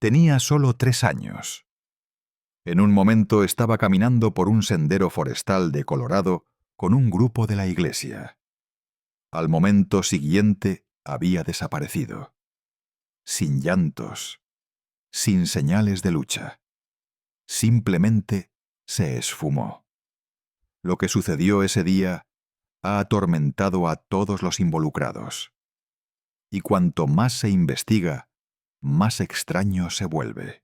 Tenía solo 3 años. En un momento estaba caminando por un sendero forestal de Colorado con un grupo de la iglesia. Al momento siguiente había desaparecido. Sin llantos, sin señales de lucha. Simplemente se esfumó. Lo que sucedió ese día ha atormentado a todos los involucrados. Y cuanto más se investiga, más extraño se vuelve.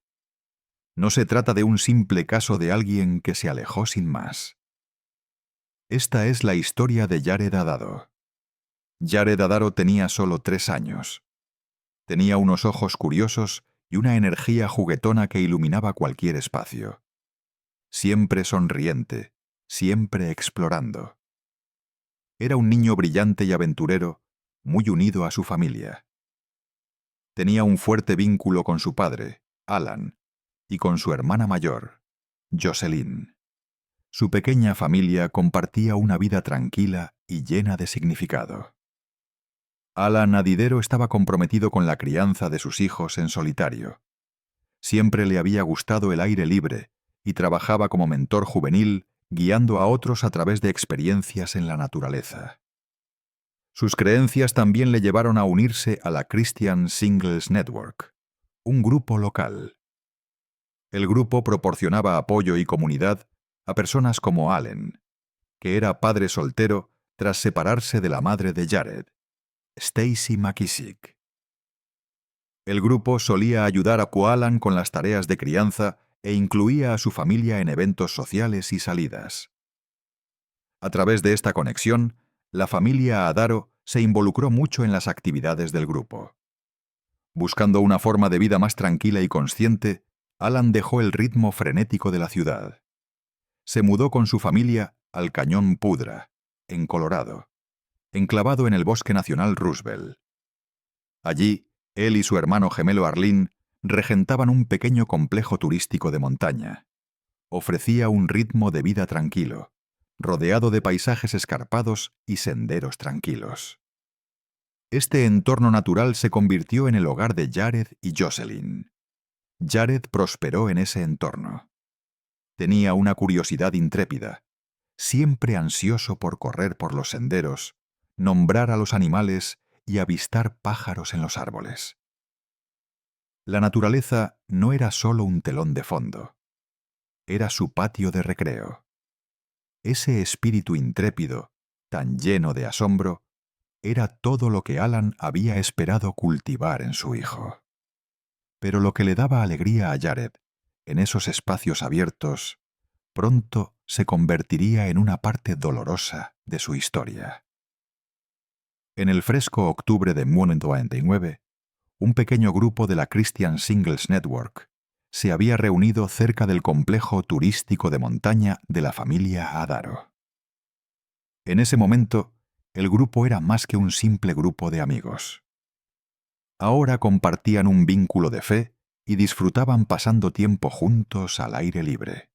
No se trata de un simple caso de alguien que se alejó sin más. Esta es la historia de Jared Adaro. Jared Adaro tenía solo 3 años. Tenía unos ojos curiosos y una energía juguetona que iluminaba cualquier espacio. Siempre sonriente, siempre explorando. Era un niño brillante y aventurero, muy unido a su familia. Tenía un fuerte vínculo con su padre, Alan, y con su hermana mayor, Jocelyn. Su pequeña familia compartía una vida tranquila y llena de significado. Alan Adidero estaba comprometido con la crianza de sus hijos en solitario. Siempre le había gustado el aire libre y trabajaba como mentor juvenil, guiando a otros a través de experiencias en la naturaleza. Sus creencias también le llevaron a unirse a la Christian Singles Network, un grupo local. El grupo proporcionaba apoyo y comunidad a personas como Allen, que era padre soltero tras separarse de la madre de Jared, Stacy McKissick. El grupo solía ayudar a Koalan con las tareas de crianza e incluía a su familia en eventos sociales y salidas. A través de esta conexión, la familia Adaro se involucró mucho en las actividades del grupo. Buscando una forma de vida más tranquila y consciente, Alan dejó el ritmo frenético de la ciudad. Se mudó con su familia al Cañón Pudra, en Colorado, enclavado en el Bosque Nacional Roosevelt. Allí, él y su hermano gemelo Arlene regentaban un pequeño complejo turístico de montaña. Ofrecía un ritmo de vida tranquilo, rodeado de paisajes escarpados y senderos tranquilos. Este entorno natural se convirtió en el hogar de Jared y Jocelyn. Jared prosperó en ese entorno. Tenía una curiosidad intrépida, siempre ansioso por correr por los senderos, nombrar a los animales y avistar pájaros en los árboles. La naturaleza no era solo un telón de fondo, era su patio de recreo. Ese espíritu intrépido, tan lleno de asombro, era todo lo que Alan había esperado cultivar en su hijo. Pero lo que le daba alegría a Jared, en esos espacios abiertos, pronto se convertiría en una parte dolorosa de su historia. En el fresco octubre de 1999, un pequeño grupo de la Christian Singles Network se había reunido cerca del complejo turístico de montaña de la familia Adaro. En ese momento, el grupo era más que un simple grupo de amigos. Ahora compartían un vínculo de fe y disfrutaban pasando tiempo juntos al aire libre.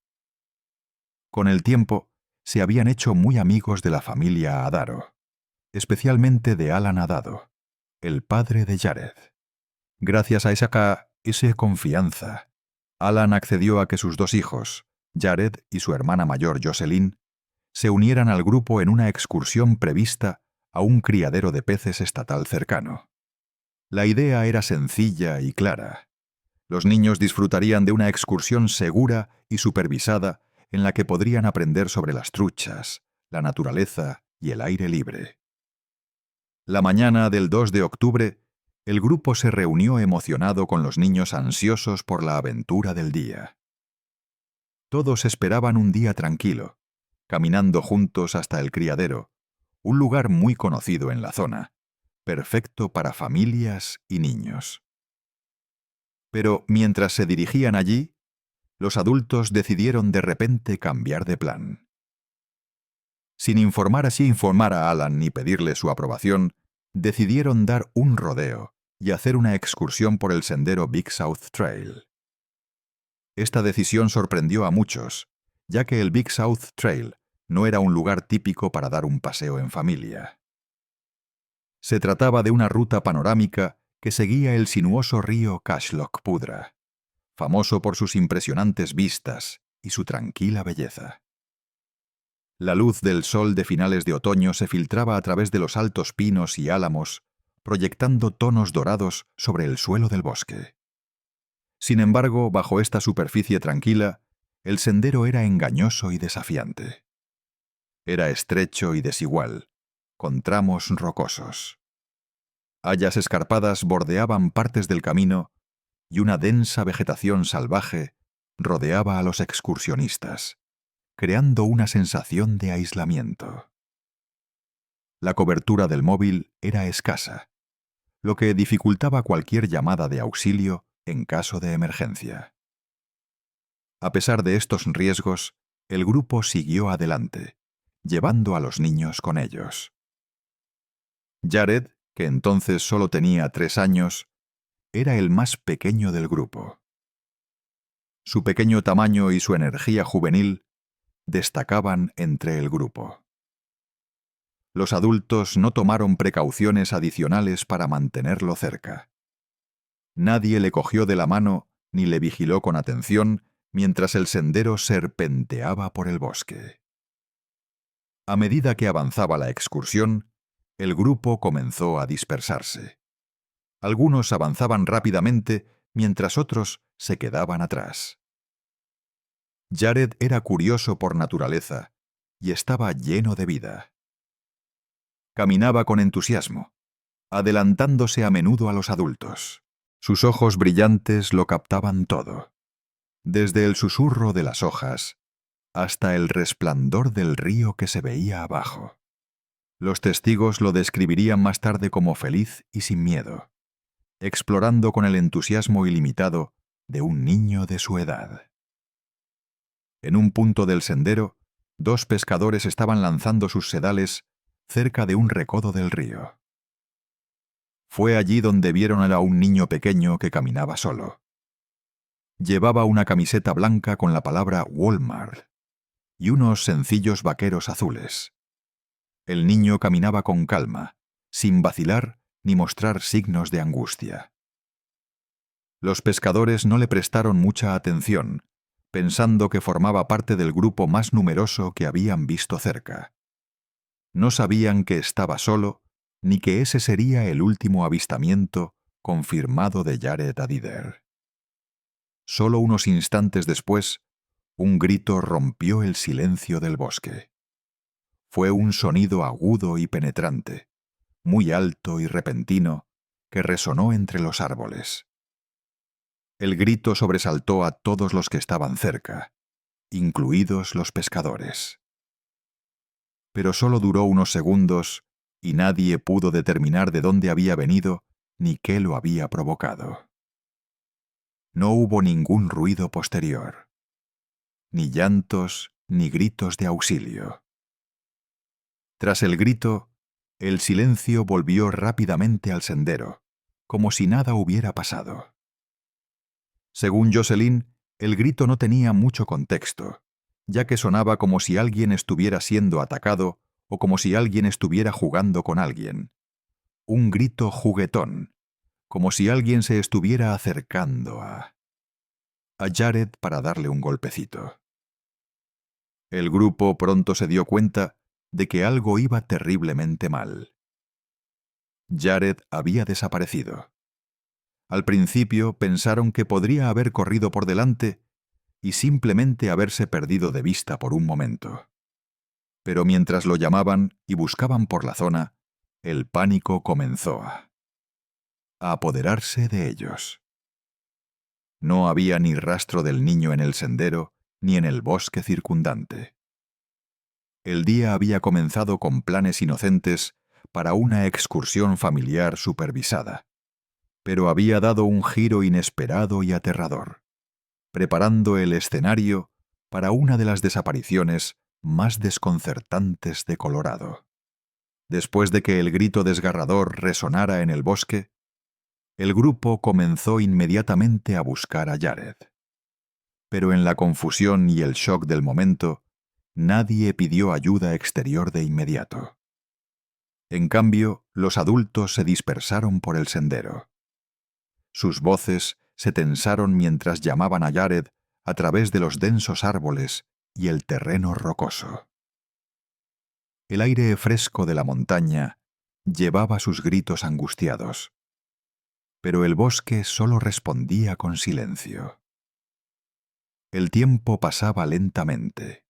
Con el tiempo, se habían hecho muy amigos de la familia Adaro, especialmente de Alan Adaro, el padre de Jared. Gracias a esa confianza, Alan accedió a que sus 2 hijos, Jared y su hermana mayor Jocelyn, se unieran al grupo en una excursión prevista a un criadero de peces estatal cercano. La idea era sencilla y clara. Los niños disfrutarían de una excursión segura y supervisada en la que podrían aprender sobre las truchas, la naturaleza y el aire libre. La mañana del 2 de octubre, el grupo se reunió emocionado con los niños ansiosos por la aventura del día. Todos esperaban un día tranquilo, caminando juntos hasta el criadero, un lugar muy conocido en la zona, perfecto para familias y niños. Pero mientras se dirigían allí, los adultos decidieron de repente cambiar de plan. Sin informar a Alan ni pedirle su aprobación, decidieron dar un rodeo y hacer una excursión por el sendero Big South Trail. Esta decisión sorprendió a muchos, ya que el Big South Trail no era un lugar típico para dar un paseo en familia. Se trataba de una ruta panorámica que seguía el sinuoso río Cashlock Pudra, famoso por sus impresionantes vistas y su tranquila belleza. La luz del sol de finales de otoño se filtraba a través de los altos pinos y álamos, proyectando tonos dorados sobre el suelo del bosque. Sin embargo, bajo esta superficie tranquila, el sendero era engañoso y desafiante. Era estrecho y desigual, con tramos rocosos. Hayas escarpadas bordeaban partes del camino y una densa vegetación salvaje rodeaba a los excursionistas, creando una sensación de aislamiento. La cobertura del móvil era escasa, lo que dificultaba cualquier llamada de auxilio en caso de emergencia. A pesar de estos riesgos, el grupo siguió adelante, llevando a los niños con ellos. Jared, que entonces solo tenía 3 años, era el más pequeño del grupo. Su pequeño tamaño y su energía juvenil destacaban entre el grupo. Los adultos no tomaron precauciones adicionales para mantenerlo cerca. Nadie le cogió de la mano ni le vigiló con atención mientras el sendero serpenteaba por el bosque. A medida que avanzaba la excursión, el grupo comenzó a dispersarse. Algunos avanzaban rápidamente mientras otros se quedaban atrás. Jared era curioso por naturaleza y estaba lleno de vida. Caminaba con entusiasmo, adelantándose a menudo a los adultos. Sus ojos brillantes lo captaban todo, desde el susurro de las hojas hasta el resplandor del río que se veía abajo. Los testigos lo describirían más tarde como feliz y sin miedo, explorando con el entusiasmo ilimitado de un niño de su edad. En un punto del sendero, 2 pescadores estaban lanzando sus sedales cerca de un recodo del río. Fue allí donde vieron a un niño pequeño que caminaba solo. Llevaba una camiseta blanca con la palabra Walmart y unos sencillos vaqueros azules. El niño caminaba con calma, sin vacilar ni mostrar signos de angustia. Los pescadores no le prestaron mucha atención, pensando que formaba parte del grupo más numeroso que habían visto cerca. No sabían que estaba solo, ni que ese sería el último avistamiento confirmado de Jared Adider. Solo unos instantes después, un grito rompió el silencio del bosque. Fue un sonido agudo y penetrante, muy alto y repentino, que resonó entre los árboles. El grito sobresaltó a todos los que estaban cerca, incluidos los pescadores. Pero solo duró unos segundos y nadie pudo determinar de dónde había venido ni qué lo había provocado. No hubo ningún ruido posterior, ni llantos ni gritos de auxilio. Tras el grito, el silencio volvió rápidamente al sendero, como si nada hubiera pasado. Según Jocelyn, el grito no tenía mucho contexto, ya que sonaba como si alguien estuviera siendo atacado o como si alguien estuviera jugando con alguien. Un grito juguetón, como si alguien se estuviera acercando a Jared para darle un golpecito. El grupo pronto se dio cuenta de que algo iba terriblemente mal. Jared había desaparecido. Al principio pensaron que podría haber corrido por delante y simplemente haberse perdido de vista por un momento. Pero mientras lo llamaban y buscaban por la zona, el pánico comenzó a apoderarse de ellos. No había ni rastro del niño en el sendero ni en el bosque circundante. El día había comenzado con planes inocentes para una excursión familiar supervisada, pero había dado un giro inesperado y aterrador, preparando el escenario para una de las desapariciones más desconcertantes de Colorado. Después de que el grito desgarrador resonara en el bosque, el grupo comenzó inmediatamente a buscar a Jared. Pero en la confusión y el shock del momento, nadie pidió ayuda exterior de inmediato. En cambio, los adultos se dispersaron por el sendero. Sus voces se tensaron mientras llamaban a Jared a través de los densos árboles y el terreno rocoso. El aire fresco de la montaña llevaba sus gritos angustiados, pero el bosque solo respondía con silencio. El tiempo pasaba lentamente.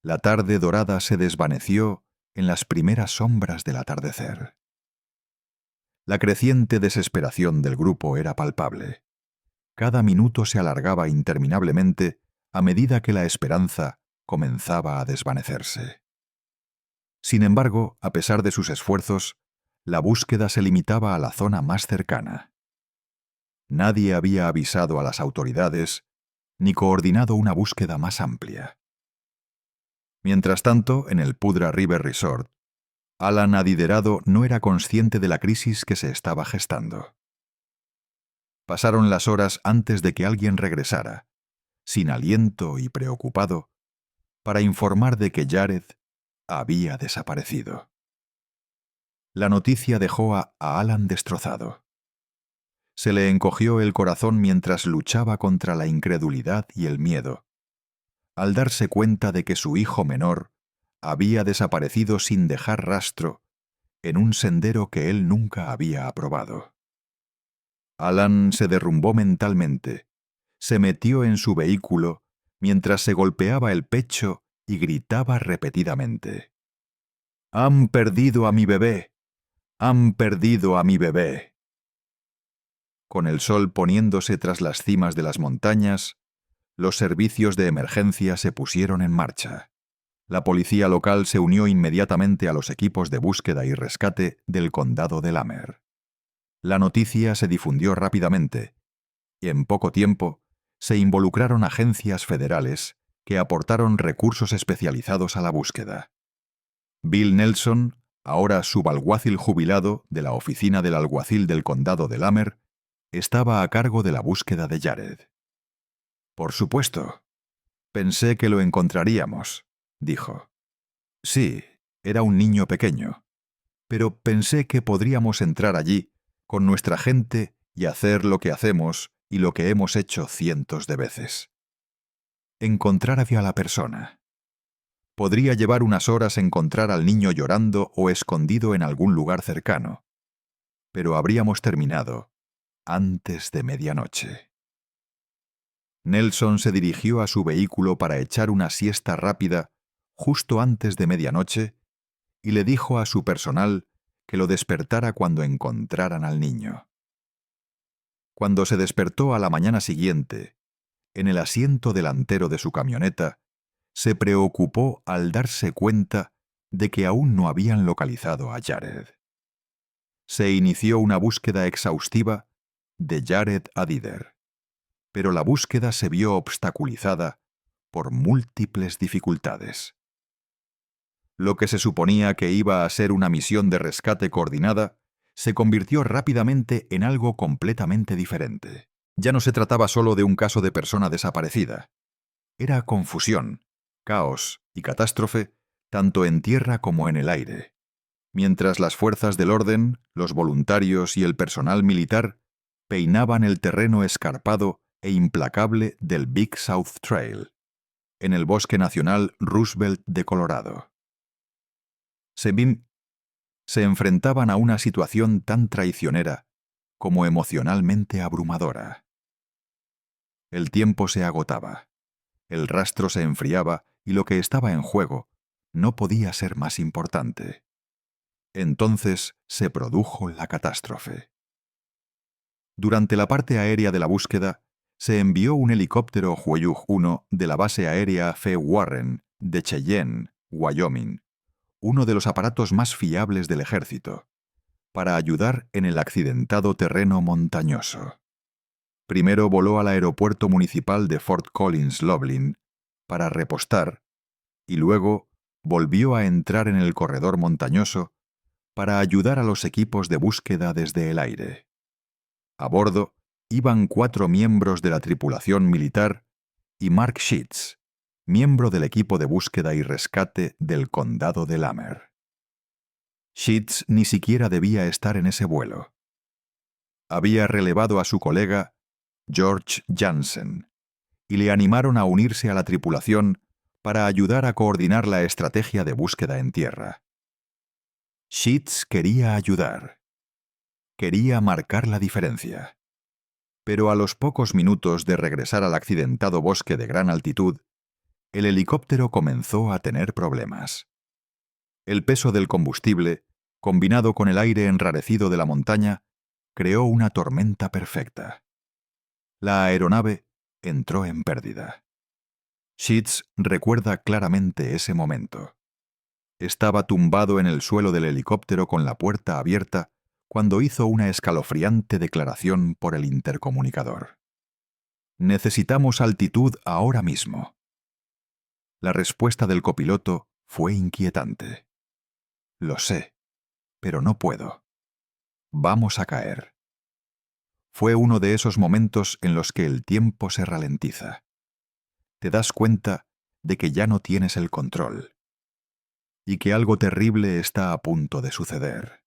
La tarde dorada se desvaneció en las primeras sombras del atardecer. La creciente desesperación del grupo era palpable. Cada minuto se alargaba interminablemente a medida que la esperanza comenzaba a desvanecerse. Sin embargo, a pesar de sus esfuerzos, la búsqueda se limitaba a la zona más cercana. Nadie había avisado a las autoridades ni coordinado una búsqueda más amplia. Mientras tanto, en el Pudra River Resort, Alan adiderado no era consciente de la crisis que se estaba gestando. Pasaron las horas antes de que alguien regresara, sin aliento y preocupado, para informar de que Jared había desaparecido. La noticia dejó a Alan destrozado. Se le encogió el corazón mientras luchaba contra la incredulidad y el miedo, al darse cuenta de que su hijo menor había desaparecido sin dejar rastro en un sendero que él nunca había aprobado. Alan se derrumbó mentalmente, se metió en su vehículo mientras se golpeaba el pecho y gritaba repetidamente: «¡Han perdido a mi bebé! ¡Han perdido a mi bebé!». Con el sol poniéndose tras las cimas de las montañas, los servicios de emergencia se pusieron en marcha. La policía local se unió inmediatamente a los equipos de búsqueda y rescate del condado de Lamer. La noticia se difundió rápidamente, y en poco tiempo se involucraron agencias federales que aportaron recursos especializados a la búsqueda. Bill Nelson, ahora subalguacil jubilado de la oficina del alguacil del condado de Lamer, estaba a cargo de la búsqueda de Jared. «Por supuesto. Pensé que lo encontraríamos», dijo. «Sí, era un niño pequeño, pero pensé que podríamos entrar allí con nuestra gente y hacer lo que hacemos y lo que hemos hecho cientos de veces. Encontrar a la persona. Podría llevar unas horas encontrar al niño llorando o escondido en algún lugar cercano, pero habríamos terminado antes de medianoche». Nelson se dirigió a su vehículo para echar una siesta rápida justo antes de medianoche y le dijo a su personal que lo despertara cuando encontraran al niño. Cuando se despertó a la mañana siguiente, en el asiento delantero de su camioneta, se preocupó al darse cuenta de que aún no habían localizado a Jared. Se inició una búsqueda exhaustiva de Jared Adider, pero la búsqueda se vio obstaculizada por múltiples dificultades. Lo que se suponía que iba a ser una misión de rescate coordinada se convirtió rápidamente en algo completamente diferente. Ya no se trataba solo de un caso de persona desaparecida. Era confusión, caos y catástrofe tanto en tierra como en el aire. Mientras las fuerzas del orden, los voluntarios y el personal militar peinaban el terreno escarpado e implacable del Big South Trail, en el Bosque Nacional Roosevelt de Colorado. Se enfrentaban a una situación tan traicionera como emocionalmente abrumadora. El tiempo se agotaba, el rastro se enfriaba y lo que estaba en juego no podía ser más importante. Entonces se produjo la catástrofe. Durante la parte aérea de la búsqueda, se envió un helicóptero Hueyug-1 de la base aérea F. Warren de Cheyenne, Wyoming, uno de los aparatos más fiables del ejército, para ayudar en el accidentado terreno montañoso. Primero voló al aeropuerto municipal de Fort Collins, Loveland, para repostar, y luego volvió a entrar en el corredor montañoso para ayudar a los equipos de búsqueda desde el aire. A bordo iban 4 miembros de la tripulación militar y Mark Sheets, miembro del equipo de búsqueda y rescate del condado de Lamer. Sheets ni siquiera debía estar en ese vuelo. Había relevado a su colega George Jansen, y le animaron a unirse a la tripulación para ayudar a coordinar la estrategia de búsqueda en tierra. Sheets quería ayudar. Quería marcar la diferencia. Pero a los pocos minutos de regresar al accidentado bosque de gran altitud, el helicóptero comenzó a tener problemas. El peso del combustible, combinado con el aire enrarecido de la montaña, creó una tormenta perfecta. La aeronave entró en pérdida. Sheets recuerda claramente ese momento. Estaba tumbado en el suelo del helicóptero con la puerta abierta cuando hizo una escalofriante declaración por el intercomunicador. «Necesitamos altitud ahora mismo». La respuesta del copiloto fue inquietante. «Lo sé, pero no puedo. Vamos a caer». Fue uno de esos momentos en los que el tiempo se ralentiza. Te das cuenta de que ya no tienes el control y que algo terrible está a punto de suceder.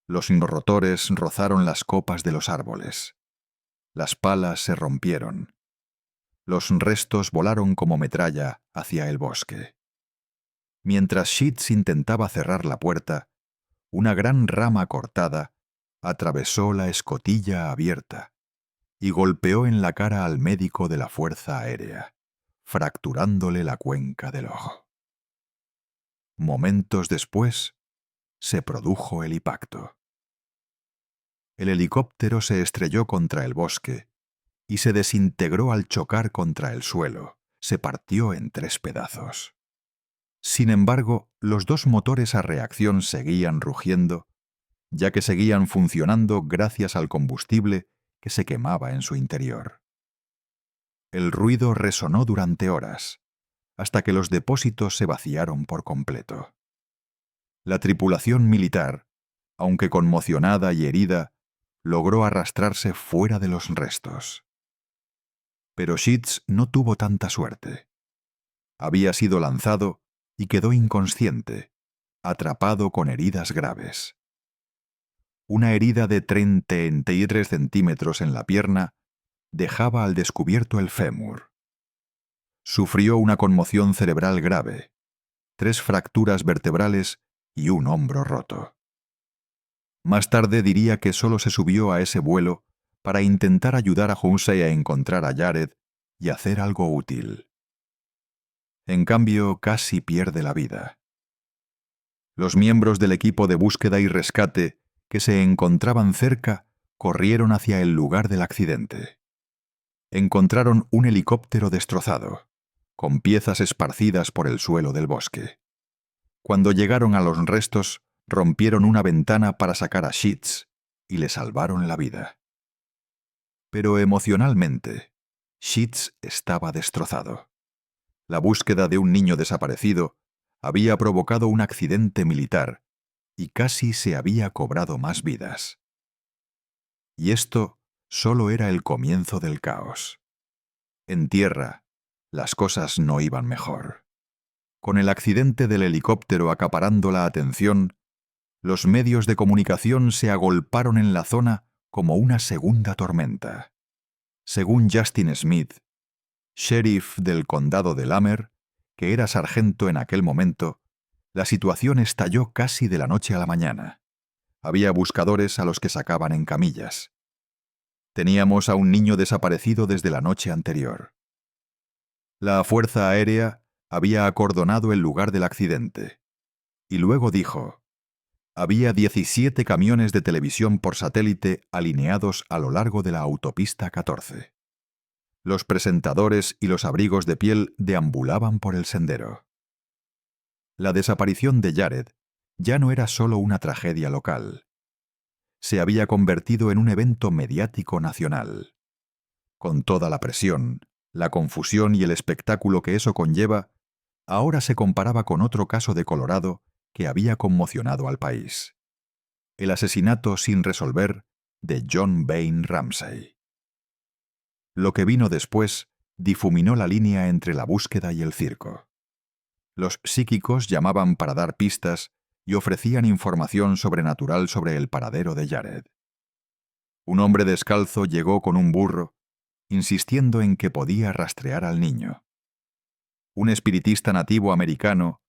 Los rotores rozaron las copas de los árboles. Las palas se rompieron. Los restos volaron como metralla hacia el bosque. Mientras Sheets intentaba cerrar la puerta, una gran rama cortada atravesó la escotilla abierta y golpeó en la cara al médico de la Fuerza Aérea, fracturándole la cuenca del ojo. Momentos después, se produjo el impacto. El helicóptero se estrelló contra el bosque y se desintegró al chocar contra el suelo. Se partió en 3 pedazos. Sin embargo, los 2 motores a reacción seguían rugiendo, ya que seguían funcionando gracias al combustible que se quemaba en su interior. El ruido resonó durante horas, hasta que los depósitos se vaciaron por completo. La tripulación militar, aunque conmocionada y herida, logró arrastrarse fuera de los restos. Pero Sheets no tuvo tanta suerte. Había sido lanzado y quedó inconsciente, atrapado con heridas graves. Una herida de 33 centímetros en la pierna dejaba al descubierto el fémur. Sufrió una conmoción cerebral grave, 3 fracturas vertebrales y un hombro roto. Más tarde diría que solo se subió a ese vuelo para intentar ayudar a Hunsey a encontrar a Jared y hacer algo útil. En cambio, casi pierde la vida. Los miembros del equipo de búsqueda y rescate que se encontraban cerca corrieron hacia el lugar del accidente. Encontraron un helicóptero destrozado, con piezas esparcidas por el suelo del bosque. Cuando llegaron a los restos, rompieron una ventana para sacar a Sheets y le salvaron la vida. Pero emocionalmente, Sheets estaba destrozado. La búsqueda de un niño desaparecido había provocado un accidente militar y casi se había cobrado más vidas. Y esto solo era el comienzo del caos. En tierra, las cosas no iban mejor. Con el accidente del helicóptero acaparando la atención, los medios de comunicación se agolparon en la zona como una segunda tormenta. Según Justin Smith, sheriff del condado de Lamer, que era sargento en aquel momento, la situación estalló casi de la noche a la mañana. Había buscadores a los que sacaban en camillas. Teníamos a un niño desaparecido desde la noche anterior. La Fuerza Aérea había acordonado el lugar del accidente. Y luego dijo: había 17 camiones de televisión por satélite alineados a lo largo de la autopista 14. Los presentadores y los abrigos de piel deambulaban por el sendero. La desaparición de Jared ya no era solo una tragedia local. Se había convertido en un evento mediático nacional. Con toda la presión, la confusión y el espectáculo que eso conlleva, ahora se comparaba con otro caso de Colorado que había conmocionado al país: el asesinato sin resolver de John Wayne Ramsey. Lo que vino después difuminó la línea entre la búsqueda y el circo. Los psíquicos llamaban para dar pistas y ofrecían información sobrenatural sobre el paradero de Jared. Un hombre descalzo llegó con un burro insistiendo en que podía rastrear al niño. Un espiritista nativo americano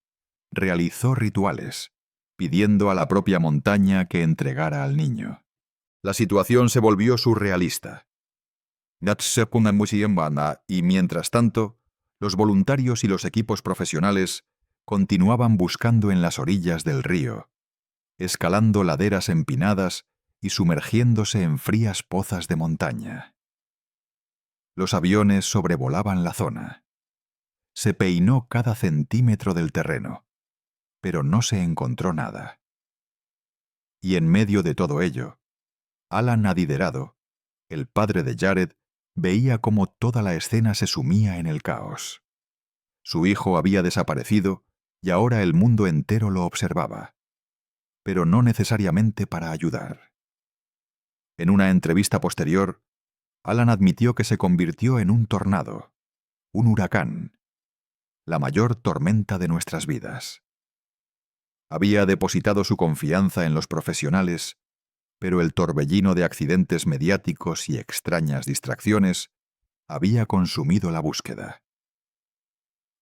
realizó rituales, pidiendo a la propia montaña que entregara al niño. La situación se volvió surrealista. Y mientras tanto, los voluntarios y los equipos profesionales continuaban buscando en las orillas del río, escalando laderas empinadas y sumergiéndose en frías pozas de montaña. Los aviones sobrevolaban la zona. Se peinó cada centímetro del terreno, pero no se encontró nada. Y en medio de todo ello, Alan Adiderado, el padre de Jared, veía cómo toda la escena se sumía en el caos. Su hijo había desaparecido y ahora el mundo entero lo observaba, pero no necesariamente para ayudar. En una entrevista posterior, Alan admitió que se convirtió en un tornado, un huracán, la mayor tormenta de nuestras vidas. Había depositado su confianza en los profesionales, pero el torbellino de accidentes mediáticos y extrañas distracciones había consumido la búsqueda.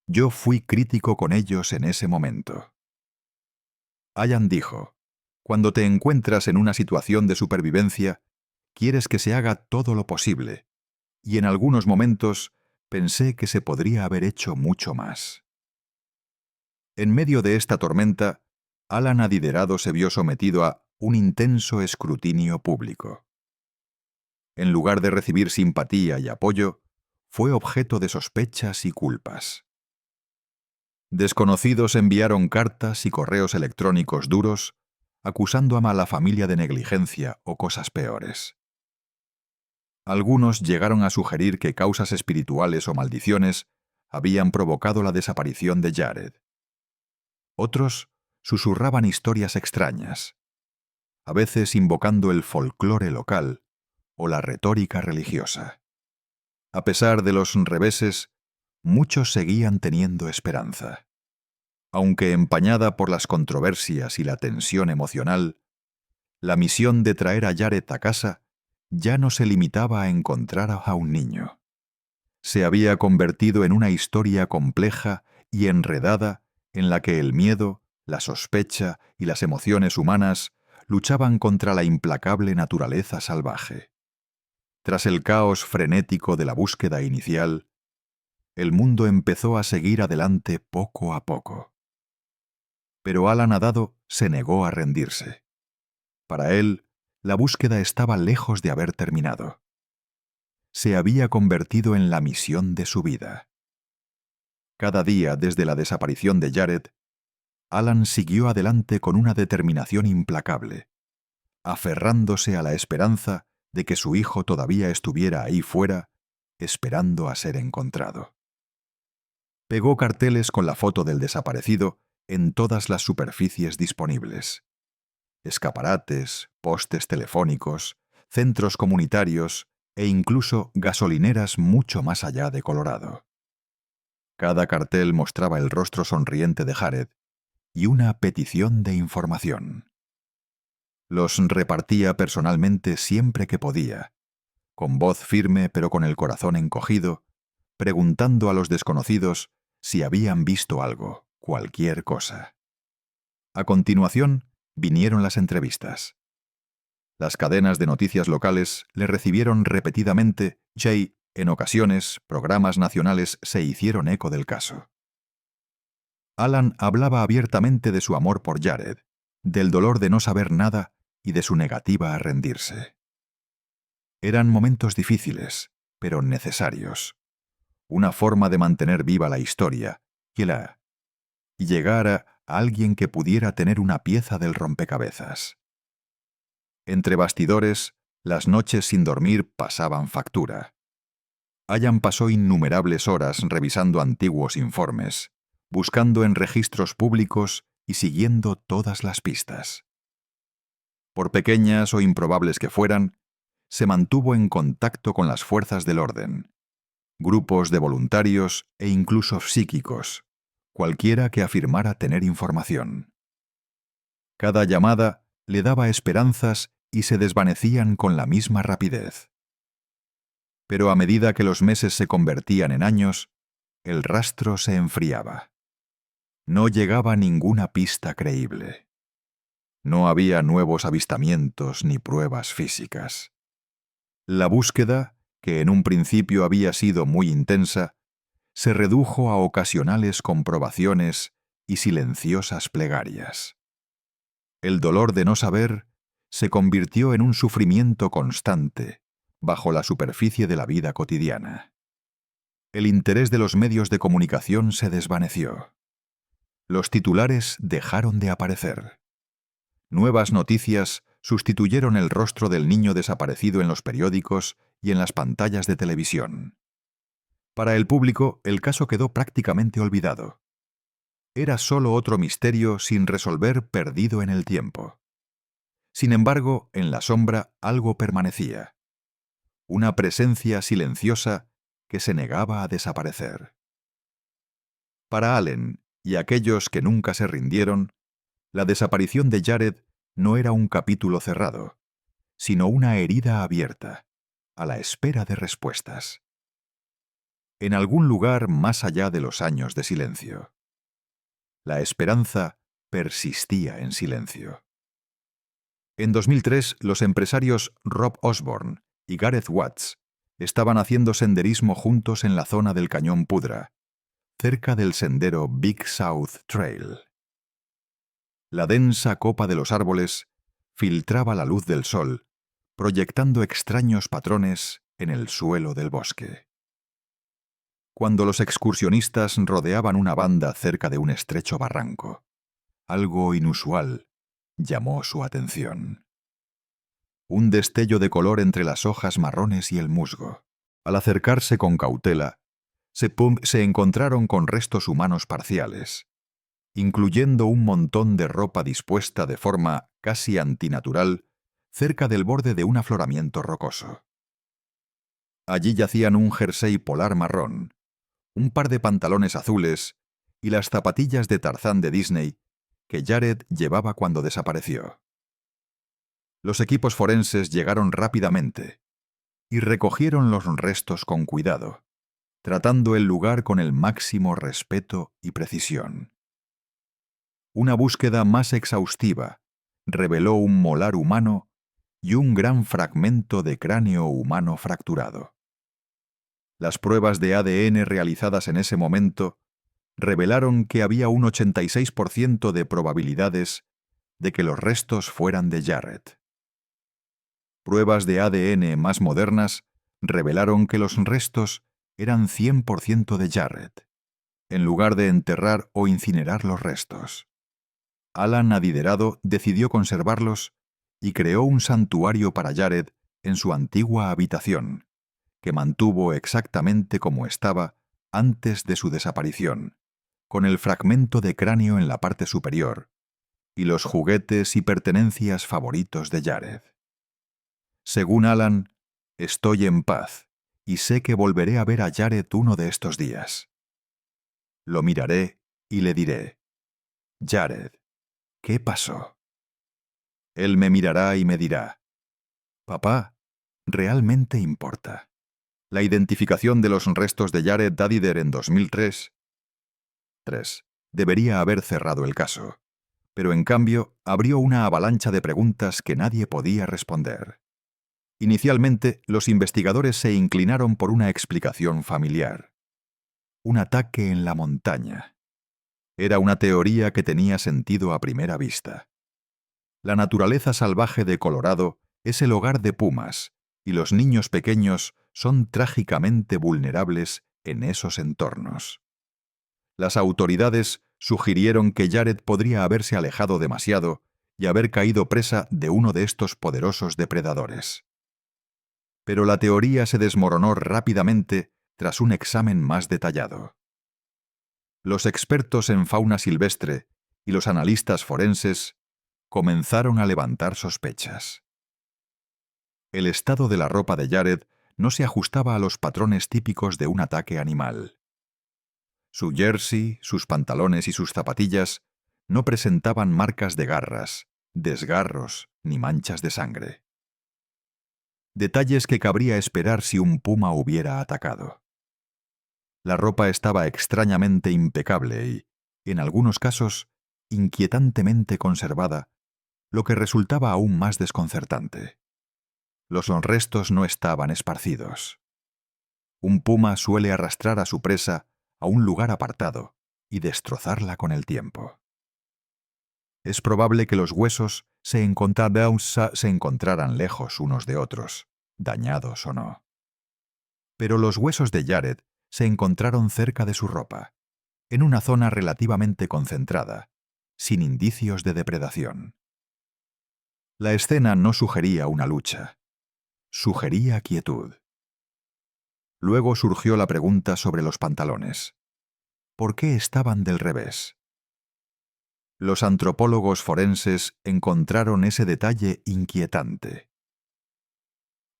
Yo fui crítico con ellos en ese momento. Alan dijo, cuando te encuentras en una situación de supervivencia, quieres que se haga todo lo posible, y en algunos momentos pensé que se podría haber hecho mucho más. En medio de esta tormenta, Alan Adiderado se vio sometido a un intenso escrutinio público. En lugar de recibir simpatía y apoyo, fue objeto de sospechas y culpas. Desconocidos enviaron cartas y correos electrónicos duros, acusando a la familia de negligencia o cosas peores. Algunos llegaron a sugerir que causas espirituales o maldiciones habían provocado la desaparición de Jared. Otros susurraban historias extrañas, a veces invocando el folclore local o la retórica religiosa. A pesar de los reveses, muchos seguían teniendo esperanza. Aunque empañada por las controversias y la tensión emocional, la misión de traer a Jared a casa ya no se limitaba a encontrar a un niño. Se había convertido en una historia compleja y enredada en la que el miedo, la sospecha y las emociones humanas luchaban contra la implacable naturaleza salvaje. Tras el caos frenético de la búsqueda inicial, el mundo empezó a seguir adelante poco a poco. Pero Alan Adado se negó a rendirse. Para él, la búsqueda estaba lejos de haber terminado. Se había convertido en la misión de su vida. Cada día desde la desaparición de Jared, Alan siguió adelante con una determinación implacable, aferrándose a la esperanza de que su hijo todavía estuviera ahí fuera, esperando a ser encontrado. Pegó carteles con la foto del desaparecido en todas las superficies disponibles. Escaparates, postes telefónicos, centros comunitarios e incluso gasolineras mucho más allá de Colorado. Cada cartel mostraba el rostro sonriente de Jared y una petición de información. Los repartía personalmente siempre que podía, con voz firme pero con el corazón encogido, preguntando a los desconocidos si habían visto algo, cualquier cosa. A continuación, vinieron las entrevistas. Las cadenas de noticias locales le recibieron repetidamente y, en ocasiones, programas nacionales se hicieron eco del caso. Alan hablaba abiertamente de su amor por Jared, del dolor de no saber nada y de su negativa a rendirse. Eran momentos difíciles, pero necesarios. Una forma de mantener viva la historia y llegar a alguien que pudiera tener una pieza del rompecabezas. Entre bastidores, las noches sin dormir pasaban factura. Alan pasó innumerables horas revisando antiguos informes, buscando en registros públicos y siguiendo todas las pistas. Por pequeñas o improbables que fueran, se mantuvo en contacto con las fuerzas del orden, grupos de voluntarios e incluso psíquicos, cualquiera que afirmara tener información. Cada llamada le daba esperanzas y se desvanecían con la misma rapidez. Pero a medida que los meses se convertían en años, el rastro se enfriaba. No llegaba ninguna pista creíble. No había nuevos avistamientos ni pruebas físicas. La búsqueda, que en un principio había sido muy intensa, se redujo a ocasionales comprobaciones y silenciosas plegarias. El dolor de no saber se convirtió en un sufrimiento constante bajo la superficie de la vida cotidiana. El interés de los medios de comunicación se desvaneció. Los titulares dejaron de aparecer. Nuevas noticias sustituyeron el rostro del niño desaparecido en los periódicos y en las pantallas de televisión. Para el público, el caso quedó prácticamente olvidado. Era solo otro misterio sin resolver perdido en el tiempo. Sin embargo, en la sombra algo permanecía. Una presencia silenciosa que se negaba a desaparecer. Para Allen y aquellos que nunca se rindieron, la desaparición de Jared no era un capítulo cerrado, sino una herida abierta, a la espera de respuestas. En algún lugar más allá de los años de silencio. La esperanza persistía en silencio. En 2003, los empresarios Rob Osborne y Gareth Watts estaban haciendo senderismo juntos en la zona del Cañón Pudra, cerca del sendero Big South Trail. La densa copa de los árboles filtraba la luz del sol, proyectando extraños patrones en el suelo del bosque. Cuando los excursionistas rodeaban una banda cerca de un estrecho barranco, algo inusual llamó su atención. Un destello de color entre las hojas marrones y el musgo. Al acercarse con cautela, se encontraron con restos humanos parciales, incluyendo un montón de ropa dispuesta de forma casi antinatural cerca del borde de un afloramiento rocoso. Allí yacían un jersey polar marrón, un par de pantalones azules y las zapatillas de Tarzán de Disney que Jared llevaba cuando desapareció. Los equipos forenses llegaron rápidamente y recogieron los restos con cuidado, tratando el lugar con el máximo respeto y precisión. Una búsqueda más exhaustiva reveló un molar humano y un gran fragmento de cráneo humano fracturado. Las pruebas de ADN realizadas en ese momento revelaron que había un 86% de probabilidades de que los restos fueran de Jared. Pruebas de ADN más modernas revelaron que los restos eran 100% de Jared, en lugar de enterrar o incinerar los restos. Alan adinerado decidió conservarlos y creó un santuario para Jared en su antigua habitación, que mantuvo exactamente como estaba antes de su desaparición, con el fragmento de cráneo en la parte superior y los juguetes y pertenencias favoritos de Jared. Según Alan, estoy en paz y sé que volveré a ver a Jared uno de estos días. Lo miraré y le diré, Jared, ¿qué pasó? Él me mirará y me dirá, papá, realmente importa. La identificación de los restos de Jared Dadider en 2003 debería haber cerrado el caso, pero en cambio abrió una avalancha de preguntas que nadie podía responder. Inicialmente, los investigadores se inclinaron por una explicación familiar. Un ataque en la montaña. Era una teoría que tenía sentido a primera vista. La naturaleza salvaje de Colorado es el hogar de pumas, y los niños pequeños son trágicamente vulnerables en esos entornos. Las autoridades sugirieron que Jared podría haberse alejado demasiado y haber caído presa de uno de estos poderosos depredadores. Pero la teoría se desmoronó rápidamente tras un examen más detallado. Los expertos en fauna silvestre y los analistas forenses comenzaron a levantar sospechas. El estado de la ropa de Jared no se ajustaba a los patrones típicos de un ataque animal. Su jersey, sus pantalones y sus zapatillas no presentaban marcas de garras, desgarros ni manchas de sangre. Detalles que cabría esperar si un puma hubiera atacado. La ropa estaba extrañamente impecable y, en algunos casos, inquietantemente conservada, lo que resultaba aún más desconcertante. Los restos no estaban esparcidos. Un puma suele arrastrar a su presa a un lugar apartado y destrozarla con el tiempo. Es probable que los huesos se encontraran lejos unos de otros, dañados o no. Pero los huesos de Jared se encontraron cerca de su ropa, en una zona relativamente concentrada, sin indicios de depredación. La escena no sugería una lucha, sugería quietud. Luego surgió la pregunta sobre los pantalones. ¿Por qué estaban del revés? Los antropólogos forenses encontraron ese detalle inquietante.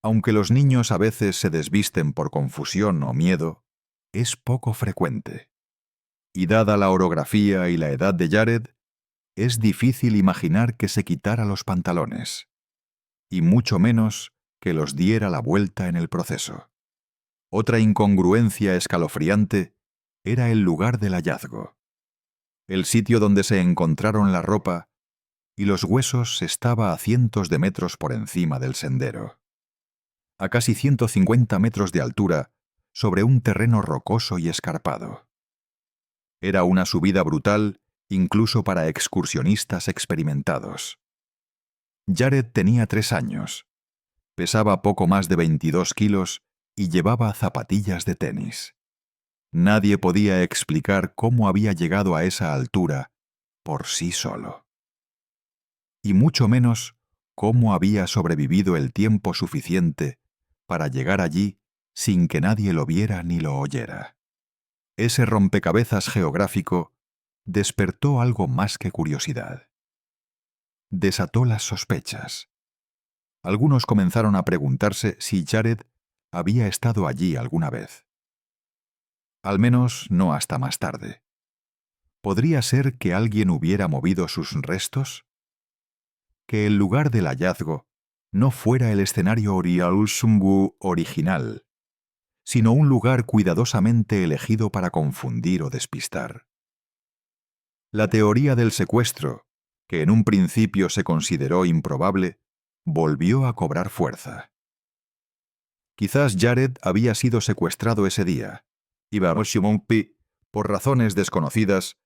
Aunque los niños a veces se desvisten por confusión o miedo, es poco frecuente. Y dada la orografía y la edad de Jared, es difícil imaginar que se quitara los pantalones, y mucho menos que los diera la vuelta en el proceso. Otra incongruencia escalofriante era el lugar del hallazgo. El sitio donde se encontraron la ropa y los huesos estaba a cientos de metros por encima del sendero. A casi 150 metros de altura, sobre un terreno rocoso y escarpado. Era una subida brutal incluso para excursionistas experimentados. Jared tenía 3 años, pesaba poco más de 22 kilos y llevaba zapatillas de tenis. Nadie podía explicar cómo había llegado a esa altura por sí solo. Y mucho menos cómo había sobrevivido el tiempo suficiente para llegar allí sin que nadie lo viera ni lo oyera. Ese rompecabezas geográfico despertó algo más que curiosidad. Desató las sospechas. Algunos comenzaron a preguntarse si Jared había estado allí alguna vez. Al menos no hasta más tarde. ¿Podría ser que alguien hubiera movido sus restos? ¿Que el lugar del hallazgo no fuera el escenario original, sino un lugar cuidadosamente elegido para confundir o despistar? La teoría del secuestro, que en un principio se consideró improbable, volvió a cobrar fuerza. Quizás Jared había sido secuestrado ese día, y por razones desconocidas,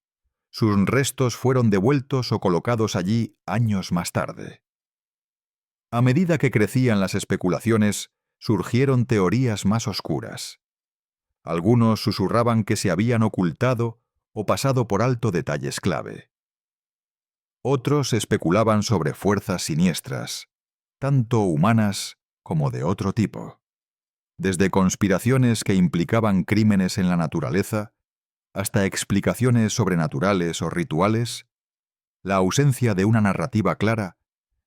sus restos fueron devueltos o colocados allí años más tarde. A medida que crecían las especulaciones, surgieron teorías más oscuras. Algunos susurraban que se habían ocultado o pasado por alto detalles clave. Otros especulaban sobre fuerzas siniestras, tanto humanas como de otro tipo. Desde conspiraciones que implicaban crímenes en la naturaleza, hasta explicaciones sobrenaturales o rituales, la ausencia de una narrativa clara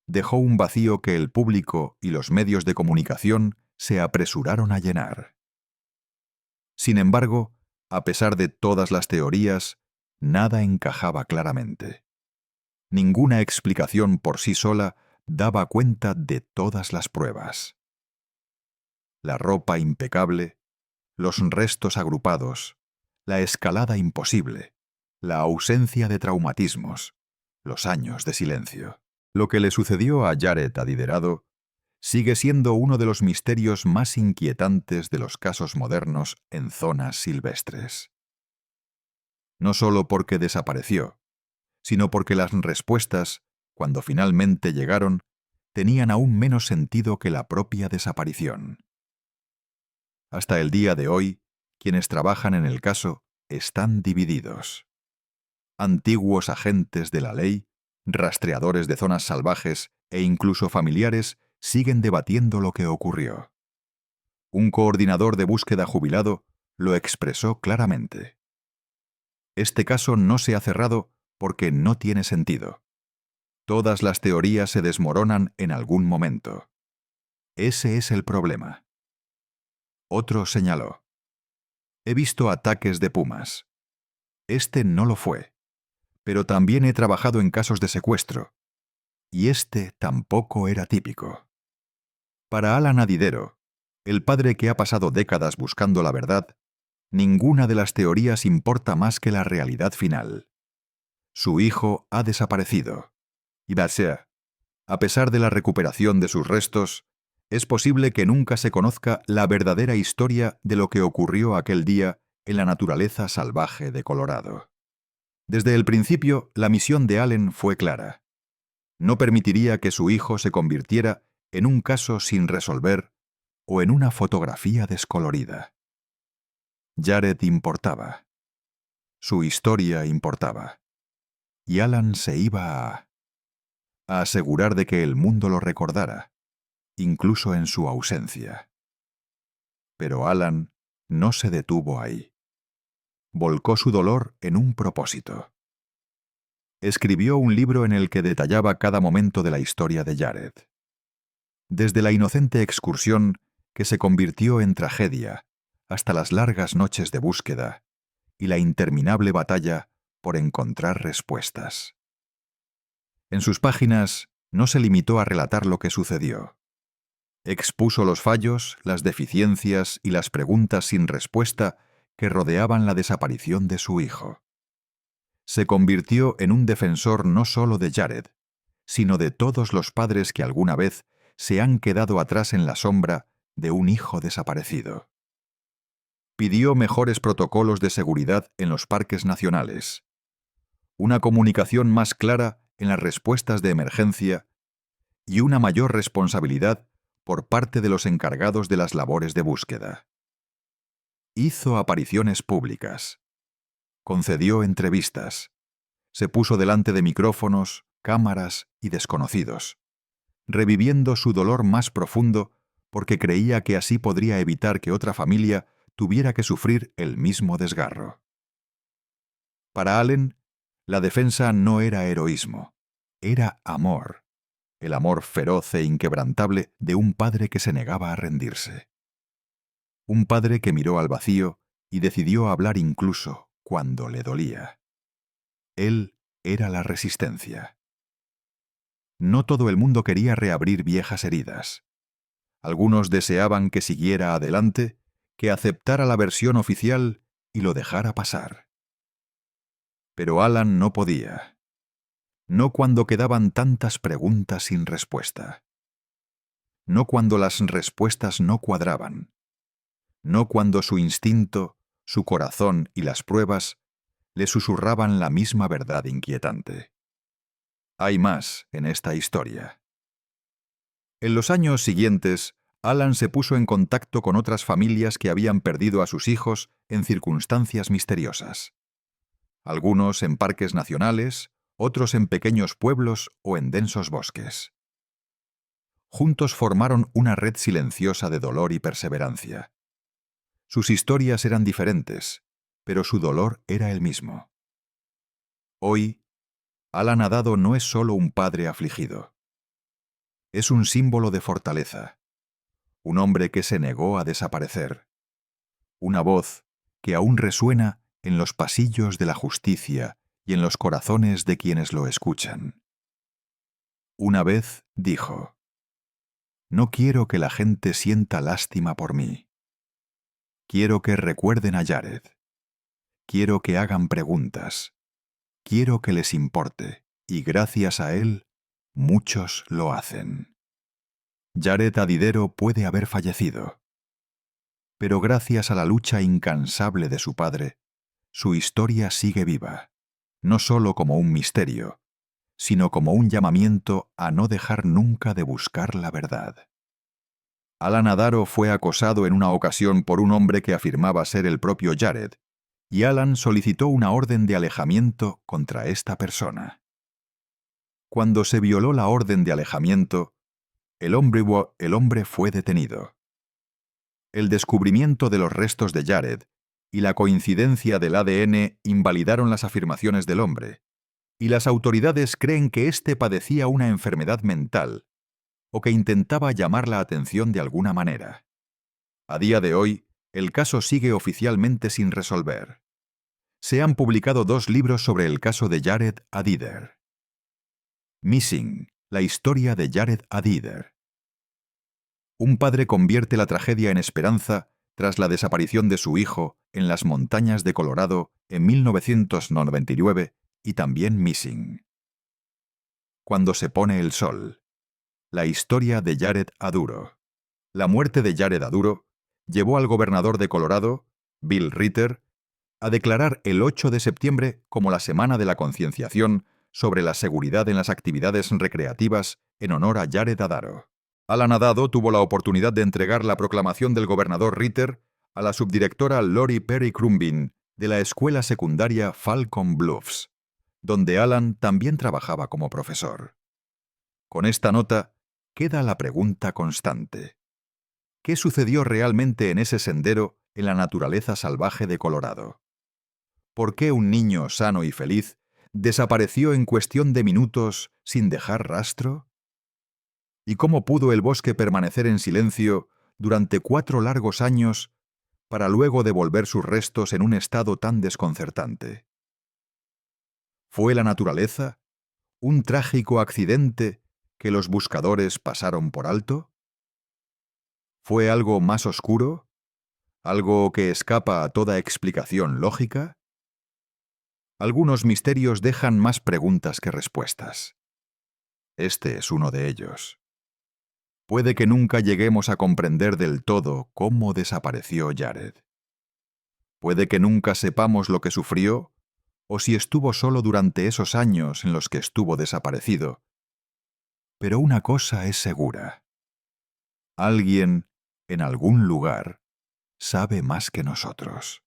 dejó un vacío que el público y los medios de comunicación se apresuraron a llenar. Sin embargo, a pesar de todas las teorías, nada encajaba claramente. Ninguna explicación por sí sola daba cuenta de todas las pruebas. La ropa impecable, los restos agrupados, la escalada imposible, la ausencia de traumatismos, los años de silencio. Lo que le sucedió a Jared Adiderado sigue siendo uno de los misterios más inquietantes de los casos modernos en zonas silvestres. No solo porque desapareció, sino porque las respuestas, cuando finalmente llegaron, tenían aún menos sentido que la propia desaparición. Hasta el día de hoy, quienes trabajan en el caso están divididos. Antiguos agentes de la ley, rastreadores de zonas salvajes e incluso familiares siguen debatiendo lo que ocurrió. Un coordinador de búsqueda jubilado lo expresó claramente. Este caso no se ha cerrado porque no tiene sentido. Todas las teorías se desmoronan en algún momento. Ese es el problema. Otro señaló: he visto ataques de pumas. Este no lo fue, pero también he trabajado en casos de secuestro, y este tampoco era típico. Para Alan Adidero, el padre que ha pasado décadas buscando la verdad, ninguna de las teorías importa más que la realidad final. Su hijo ha desaparecido. Y Basea, a pesar de la recuperación de sus restos, es posible que nunca se conozca la verdadera historia de lo que ocurrió aquel día en la naturaleza salvaje de Colorado. Desde el principio, la misión de Allen fue clara. No permitiría que su hijo se convirtiera en un caso sin resolver o en una fotografía descolorida. Jared importaba. Su historia importaba. Y Alan se iba a asegurar de que el mundo lo recordara, incluso en su ausencia. Pero Alan no se detuvo ahí. Volcó su dolor en un propósito. Escribió un libro en el que detallaba cada momento de la historia de Jared. Desde la inocente excursión que se convirtió en tragedia, hasta las largas noches de búsqueda y la interminable batalla por encontrar respuestas. En sus páginas no se limitó a relatar lo que sucedió. Expuso los fallos, las deficiencias y las preguntas sin respuesta que rodeaban la desaparición de su hijo. Se convirtió en un defensor no solo de Jared, sino de todos los padres que alguna vez se han quedado atrás en la sombra de un hijo desaparecido. Pidió mejores protocolos de seguridad en los parques nacionales, una comunicación más clara en las respuestas de emergencia y una mayor responsabilidad por parte de los encargados de las labores de búsqueda. Hizo apariciones públicas. Concedió entrevistas. Se puso delante de micrófonos, cámaras y desconocidos, reviviendo su dolor más profundo porque creía que así podría evitar que otra familia tuviera que sufrir el mismo desgarro. Para Allen, la defensa no era heroísmo, era amor, el amor feroz e inquebrantable de un padre que se negaba a rendirse. Un padre que miró al vacío y decidió hablar incluso cuando le dolía. Él era la resistencia. No todo el mundo quería reabrir viejas heridas. Algunos deseaban que siguiera adelante, que aceptara la versión oficial y lo dejara pasar. Pero Alan no podía. No cuando quedaban tantas preguntas sin respuesta. No cuando las respuestas no cuadraban. No cuando su instinto, su corazón y las pruebas le susurraban la misma verdad inquietante. Hay más en esta historia. En los años siguientes, Alan se puso en contacto con otras familias que habían perdido a sus hijos en circunstancias misteriosas. Algunos en parques nacionales, otros en pequeños pueblos o en densos bosques. Juntos formaron una red silenciosa de dolor y perseverancia. Sus historias eran diferentes, pero su dolor era el mismo. Hoy, Alan Adado no es solo un padre afligido. Es un símbolo de fortaleza, un hombre que se negó a desaparecer, una voz que aún resuena en los pasillos de la justicia y en los corazones de quienes lo escuchan. Una vez dijo: «No quiero que la gente sienta lástima por mí. Quiero que recuerden a Jared. Quiero que hagan preguntas. Quiero que les importe, y gracias a él, muchos lo hacen». Jared Adidero puede haber fallecido, pero gracias a la lucha incansable de su padre, su historia sigue viva, no solo como un misterio, sino como un llamamiento a no dejar nunca de buscar la verdad. Alan Adaro fue acosado en una ocasión por un hombre que afirmaba ser el propio Jared, y Alan solicitó una orden de alejamiento contra esta persona. Cuando se violó la orden de alejamiento, el hombre fue detenido. El descubrimiento de los restos de Jared y la coincidencia del ADN invalidaron las afirmaciones del hombre, y las autoridades creen que éste padecía una enfermedad mental o que intentaba llamar la atención de alguna manera. A día de hoy, el caso sigue oficialmente sin resolver. Se han publicado 2 libros sobre el caso de Jared Adidero. Missing, la historia de Jared Adidero. Un padre convierte la tragedia en esperanza tras la desaparición de su hijo en las montañas de Colorado en 1999 y también Missing. Cuando se pone el sol. La historia de Jared Aduro. La muerte de Jared Aduro llevó al gobernador de Colorado, Bill Ritter, a declarar el 8 de septiembre como la Semana de la Concienciación sobre la seguridad en las actividades recreativas en honor a Jared Adaro. Alan Adado tuvo la oportunidad de entregar la proclamación del gobernador Ritter a la subdirectora Lori Perry Crumbin de la escuela secundaria Falcon Bluffs, donde Alan también trabajaba como profesor. Con esta nota queda la pregunta constante. ¿Qué sucedió realmente en ese sendero en la naturaleza salvaje de Colorado? ¿Por qué un niño sano y feliz desapareció en cuestión de minutos sin dejar rastro? ¿Y cómo pudo el bosque permanecer en silencio durante 4 largos años para luego devolver sus restos en un estado tan desconcertante? ¿Fue la naturaleza un trágico accidente que los buscadores pasaron por alto? ¿Fue algo más oscuro? ¿Algo que escapa a toda explicación lógica? Algunos misterios dejan más preguntas que respuestas. Este es uno de ellos. Puede que nunca lleguemos a comprender del todo cómo desapareció Jared. Puede que nunca sepamos lo que sufrió o si estuvo solo durante esos años en los que estuvo desaparecido. Pero una cosa es segura. Alguien, en algún lugar, sabe más que nosotros.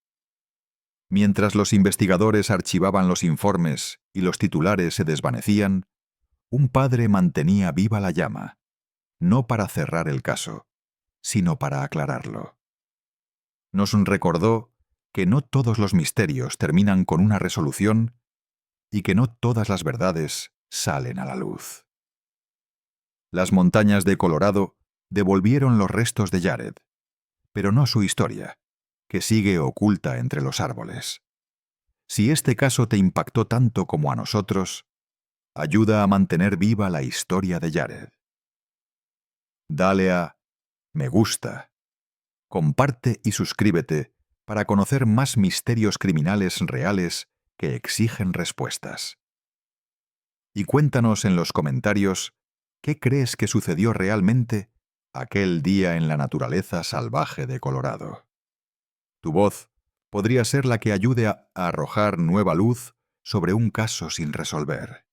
Mientras los investigadores archivaban los informes y los titulares se desvanecían, un padre mantenía viva la llama, no para cerrar el caso, sino para aclararlo. Nos recordó que no todos los misterios terminan con una resolución y que no todas las verdades salen a la luz. Las montañas de Colorado devolvieron los restos de Jared, pero no su historia, que sigue oculta entre los árboles. Si este caso te impactó tanto como a nosotros, ayuda a mantener viva la historia de Jared. Dale a me gusta, comparte y suscríbete para conocer más misterios criminales reales que exigen respuestas. Y cuéntanos en los comentarios qué crees que sucedió realmente aquel día en la naturaleza salvaje de Colorado. Tu voz podría ser la que ayude a arrojar nueva luz sobre un caso sin resolver.